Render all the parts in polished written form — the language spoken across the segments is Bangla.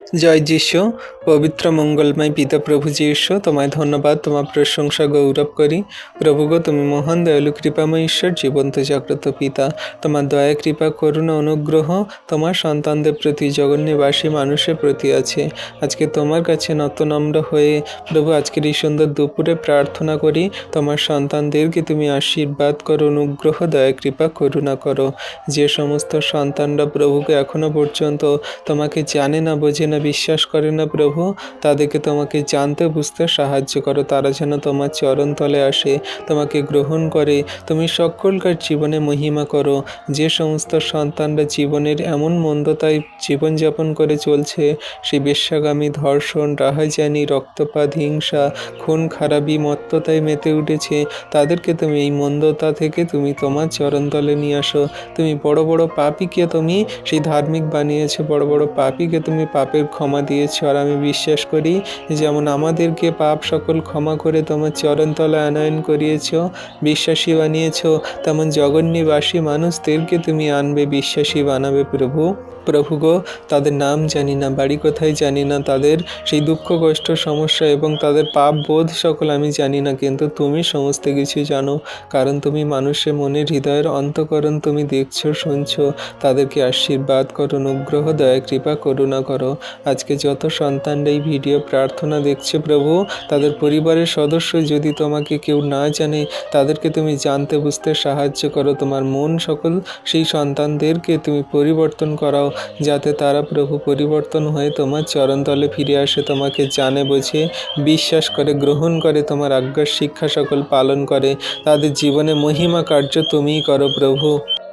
জয় যিশু। পবিত্র মঙ্গলময় পিতা প্রভু যিশু, তোমায় ধন্যবাদ, তোমার প্রশংসা গৌরব করি। প্রভু গো, তুমি মহান দয়ালু কৃপাময় ঈশ্বর, জীবন্ত জাগ্রত পিতা। তোমার দয়া কৃপা করুণা অনুগ্রহ তোমার সন্তানদের প্রতি, জগন্নিবাসী মানুষের প্রতি আছে। আজকে তোমার কাছে নতনম্র হয়ে প্রভু আজকের এই সুন্দর দুপুরে প্রার্থনা করি, তোমার সন্তানদেরকে তুমি আশীর্বাদ করো, অনুগ্রহ দয়া কৃপা করুণা করো। যে সমস্ত সন্তানরা প্রভুকে এখনো পর্যন্ত তোমাকে জানে না, বোঝে না, বিশ্বাস করে না প্রভু, তাদেরকে তোমাকে জানতে বুঝতে সাহায্য করো। তারা যেন তোমার চরণ তলে আসে, তোমাকে গ্রহণ করে, তুমি সকলকার জীবনে মহিমা করো। যে সমস্ত সন্তানরা জীবনের এমন মন্দতায় জীবনযাপন করে চলছে, সেই বেশ্যাগামী, ধর্ষণ, রাহাজানি, রক্তপাত, হিংসা, খুন খারাপি, মত্ততায় মেতে উঠেছে, তাদেরকে তুমি এই মন্দতা থেকে তুমি তোমার চরণতলে নিয়ে আসো। তুমি বড় বড় পাপীকে তুমি সেই ধার্মিক বানিয়েছো, বড় বড় পাপীকে তুমি পাপের ক্ষমা দিয়েছো। আর আমি বিশ্বাস করি, যেমন আমাদেরকে পাপ সকল ক্ষমা করে তোমার চরণতলে আনয়ন করিয়েছো, বিশ্বাসী বানিয়েছো, তেমন জগন্নিবাসী মানুষদেরকে তুমি আনবে, বিশ্বাসী বানাবে প্রভু। প্রভু গো, তাদের নাম জানি না, বাড়ি কোথায় জানি না, তাদের সেই দুঃখ কষ্ট সমস্যা এবং তাদের পাপ বোধ সকল আমি জানি না, কিন্তু তুমি সমস্ত কিছু জানো। কারণ তুমি মানুষের মনের হৃদয়ের অন্তঃকরণ তুমি দেখছো, শুনছো। তাদেরকে আশীর্বাদ করো, অনুগ্রহ দয়া কৃপা করুণা করো। আজকে যত সন্তানরা এই ভিডিও প্রার্থনা দেখছে প্রভু, তাদের পরিবারের সদস্য যদি তোমাকে কেউ না জানে, তাদেরকে তুমি জানতে বুঝতে সাহায্য করো। তোমার মন সকল সেই সন্তানদেরকে তুমি পরিবর্তন করাও, যাতে তারা প্রভু পরিবর্তন হয়ে তোমার চরণতলে ফিরে আসে, তোমাকে জানে, বোঝে, বিশ্বাস করে, গ্রহণ করে, তোমার আজ্ঞার শিক্ষা সকল পালন করে। তাদের জীবনে মহিমা কার্য তুমিই করো প্রভু।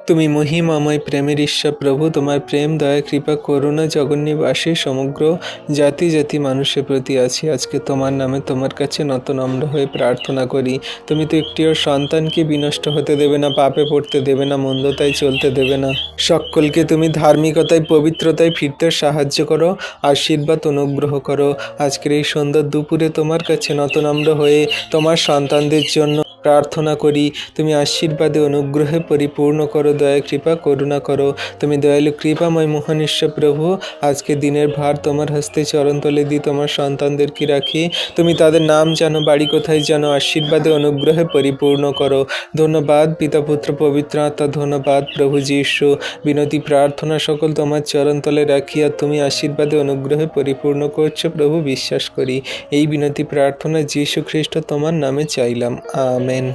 তুমি মহিমাময় প্রেমের ঈশ্বর প্রভু। তোমার প্রেম দয়া কৃপা করুণা জগন্নিবাসী সমগ্র জাতি জাতি মানুষের প্রতি আছে। আজকে তোমার নামে তোমার কাছে নতনম্র হয়ে প্রার্থনা করি। তুমি তো একটিও সন্তানকে বিনষ্ট হতে দেবে না, পাপে পড়তে দেবে না, মন্দতায় চলতে দেবে না। সকলকে তুমি ধার্মিকতায় পবিত্রতায় ফিরতে সাহায্য করো, আশীর্বাদ অনুগ্রহ করো। আজকের এই সুন্দর দুপুরে তোমার কাছে নতনম্র হয়ে তোমার সন্তানদের জন্য প্রার্থনা করি। তুমি আশীর্বাদে অনুগ্রহে পরিপূর্ণ করো, দয়া কৃপা করুণা করো। তুমি দয়ালু কৃপাময় মহান ঈশ্বর প্রভু, আজকে দিনের ভার তোমার হস্তে চরণতলে দিই, তোমার সন্তানদেরকে রাখি। তুমি তাদের নাম জানো, বাড়ি কোথায় জানো, আশীর্বাদে অনুগ্রহে পরিপূর্ণ করো। ধন্যবাদ পিতা পুত্র পবিত্র আত্মা, ধন্যবাদ প্রভু যীশু। বিনতি প্রার্থনা সকল তোমার চরণতলে রাখি, আর তুমি আশীর্বাদে অনুগ্রহে পরিপূর্ণ করছো প্রভু, বিশ্বাস করি। এই বিনতি প্রার্থনা যীশু খ্রিস্ট তোমার নামে চাইলাম, আমেন।